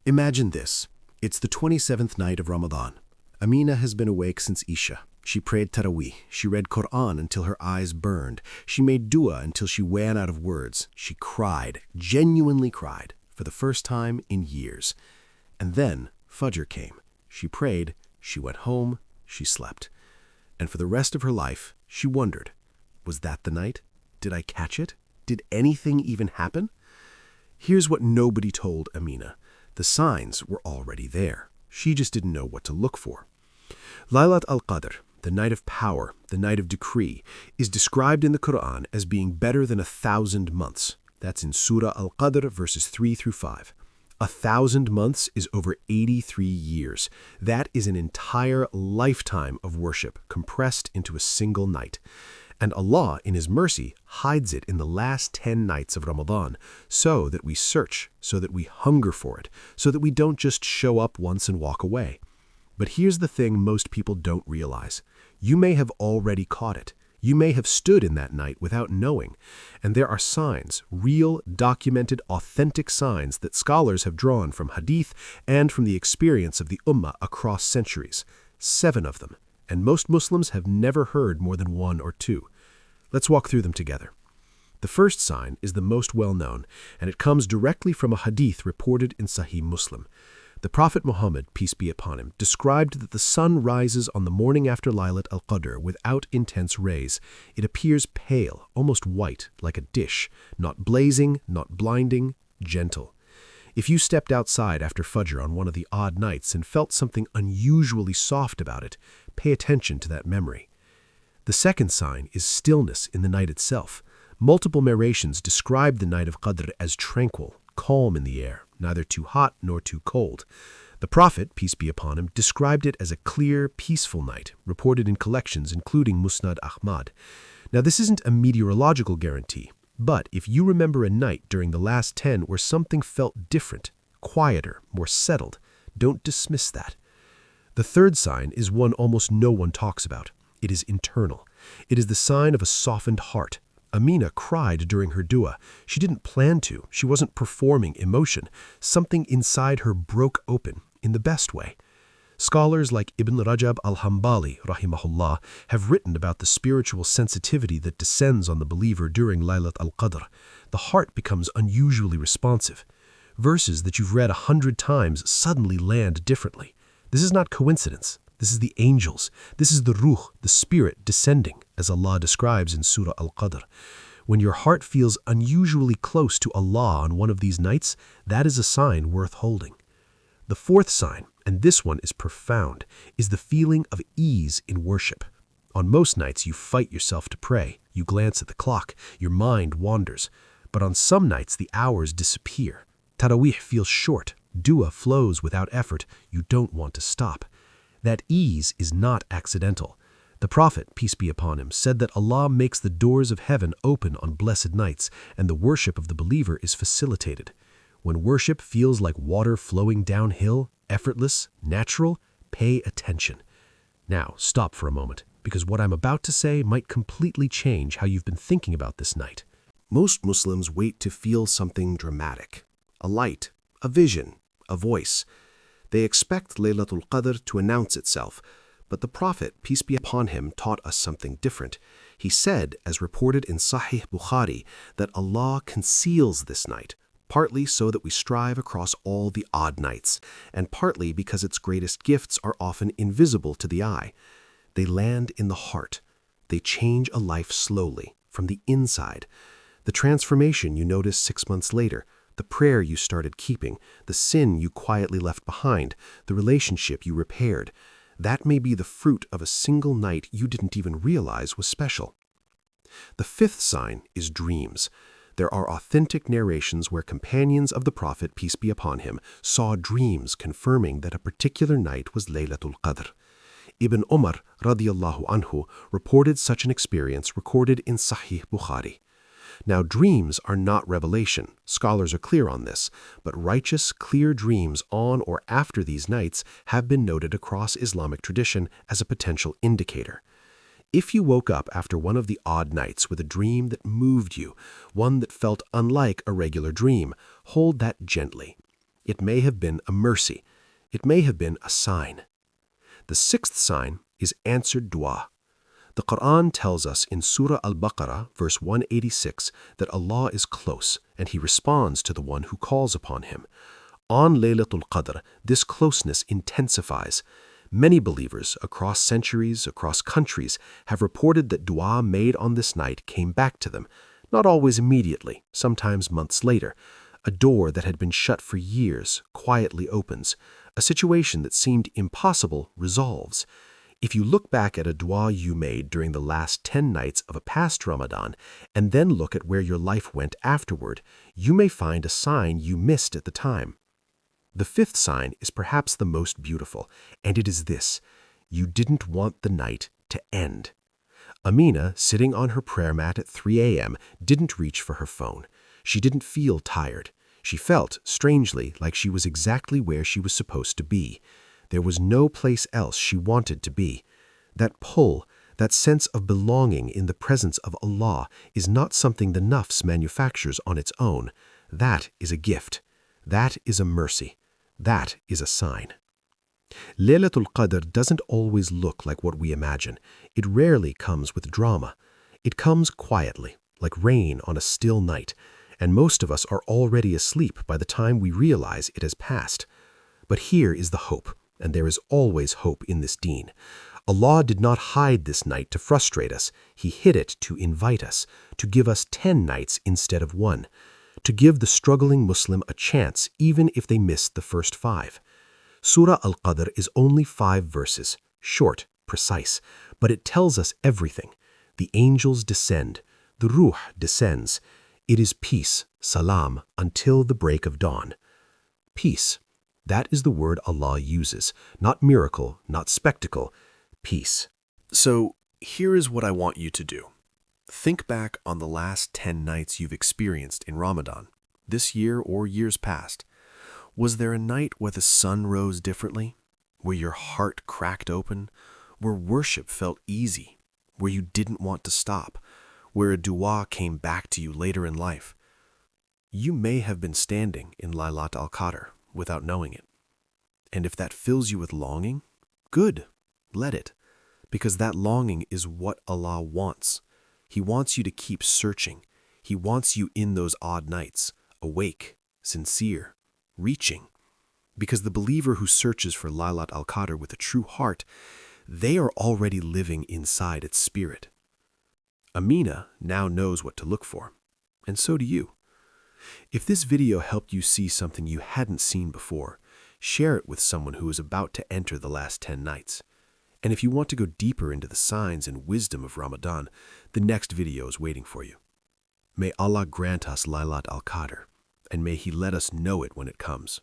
Imagine this. It's the 27th night of Ramadan. Amina has been awake since Isha. She prayed Taraweeh. She read Quran until her eyes burned. She made dua until she ran out of words. She cried, genuinely cried, for the first time in years. And then Fajr came. She prayed, she went home, she slept. And for the rest of her life, she wondered, was that the night? Did I catch it? Did anything even happen? Here's what nobody told Amina. The signs were already there. She just didn't know what to look for. Laylat al-Qadr, the night of power, the night of decree, is described in the Quran as being better than 1,000 months. That's in Surah Al-Qadr, verses 3 through 5. 1,000 months is over 83 years. That is an entire lifetime of worship compressed into a single night. And Allah, in His mercy, hides it in the last 10 nights of Ramadan, so that we search, so that we hunger for it, so that we don't just show up once and walk away. But here's the thing most people don't realize. You may have already caught it. You may have stood in that night without knowing. And there are signs, real, documented, authentic signs that scholars have drawn from hadith and from the experience of the ummah across centuries. 7 of them. And most Muslims have never heard more than 1 or 2. Let's walk through them together. The first sign is the most well-known, and it comes directly from a hadith reported in Sahih Muslim. The Prophet Muhammad, peace be upon him, described that the sun rises on the morning after Laylat al-Qadr without intense rays. It appears pale, almost white, like a dish, not blazing, not blinding, gentle. If you stepped outside after Fajr on one of the odd nights and felt something unusually soft about it, pay attention to that memory. The second sign is stillness in the night itself. Multiple narrations describe the night of Qadr as tranquil, calm in the air, neither too hot nor too cold. The Prophet, peace be upon him, described it as a clear, peaceful night, reported in collections including Musnad Ahmad. Now this isn't a meteorological guarantee, but if you remember a night during the last 10 where something felt different, quieter, more settled, don't dismiss that. The third sign is one almost no one talks about. It is internal. It is the sign of a softened heart. Amina cried during her dua. She didn't plan to. She wasn't performing emotion. Something inside her broke open, in the best way. Scholars like Ibn Rajab al-Hanbali, rahimahullah, have written about the spiritual sensitivity that descends on the believer during Laylat al-Qadr. The heart becomes unusually responsive. Verses that you've read 100 times suddenly land differently. This is not coincidence. This is the angels. This is the ruh, the spirit, descending, as Allah describes in Surah Al-Qadr. When your heart feels unusually close to Allah on one of these nights, that is a sign worth holding. The fourth sign, and this one is profound, is the feeling of ease in worship. On most nights, you fight yourself to pray. You glance at the clock. Your mind wanders. But on some nights, the hours disappear. Taraweeh feels short. Dua flows without effort. You don't want to stop. That ease is not accidental. The Prophet, peace be upon him, said that Allah makes the doors of heaven open on blessed nights, and the worship of the believer is facilitated. When worship feels like water flowing downhill, effortless, natural, pay attention. Now, stop for a moment, because what I'm about to say might completely change how you've been thinking about this night. Most Muslims wait to feel something dramatic. A light, a vision, a voice. They expect Laylat al-Qadr to announce itself, but the Prophet, peace be upon him, taught us something different. He said, as reported in Sahih Bukhari, that Allah conceals this night, partly so that we strive across all the odd nights, and partly because its greatest gifts are often invisible to the eye. They land in the heart. They change a life slowly, from the inside. The transformation you notice 6 months later, the prayer you started keeping, the sin you quietly left behind, the relationship you repaired, that may be the fruit of a single night you didn't even realize was special. The fifth sign is dreams. There are authentic narrations where companions of the Prophet, peace be upon him, saw dreams confirming that a particular night was Laylatul Qadr. Ibn Umar, radiyallahu anhu, reported such an experience recorded in Sahih Bukhari. Now, dreams are not revelation. Scholars are clear on this, but righteous, clear dreams on or after these nights have been noted across Islamic tradition as a potential indicator. If you woke up after one of the odd nights with a dream that moved you, one that felt unlike a regular dream, hold that gently. It may have been a mercy. It may have been a sign. The sixth sign is answered dua. The Quran tells us in Surah Al-Baqarah, verse 186, that Allah is close and He responds to the one who calls upon Him. On Laylat al-Qadr, this closeness intensifies. Many believers across centuries, across countries, have reported that dua made on this night came back to them, not always immediately, sometimes months later. A door that had been shut for years quietly opens. A situation that seemed impossible resolves. If you look back at a dua you made during the last 10 nights of a past Ramadan, and then look at where your life went afterward, you may find a sign you missed at the time. The fifth sign is perhaps the most beautiful, and it is this: you didn't want the night to end. Amina, sitting on her prayer mat at 3 a.m., didn't reach for her phone. She didn't feel tired. She felt, strangely, like she was exactly where she was supposed to be. There was no place else she wanted to be. That pull, that sense of belonging in the presence of Allah is not something the nafs manufactures on its own. That is a gift. That is a mercy. That is a sign. Laylat al-Qadr doesn't always look like what we imagine. It rarely comes with drama. It comes quietly, like rain on a still night, and most of us are already asleep by the time we realize it has passed. But here is the hope, and there is always hope in this deen. Allah did not hide this night to frustrate us. He hid it to invite us, to give us 10 nights instead of 1, to give the struggling Muslim a chance even if they missed the first 5. Surah Al-Qadr is only 5 verses, short, precise, but it tells us everything. The angels descend, the Ruh descends. It is peace, salam, until the break of dawn. Peace. That is the word Allah uses, not miracle, not spectacle, peace. So here is what I want you to do. Think back on the last 10 nights you've experienced in Ramadan, this year or years past. Was there a night where the sun rose differently, where your heart cracked open, where worship felt easy, where you didn't want to stop, where a dua came back to you later in life? You may have been standing in Laylat al-Qadr without knowing it. And if that fills you with longing, good, let it, because that longing is what Allah wants. He wants you to keep searching. He wants you in those odd nights, awake, sincere, reaching. Because the believer who searches for Laylat al-Qadr with a true heart, they are already living inside its spirit. Amina now knows what to look for, and so do you. If this video helped you see something you hadn't seen before, share it with someone who is about to enter the last 10 nights. And if you want to go deeper into the signs and wisdom of Ramadan, the next video is waiting for you. May Allah grant us Laylat al-Qadr, and may He let us know it when it comes.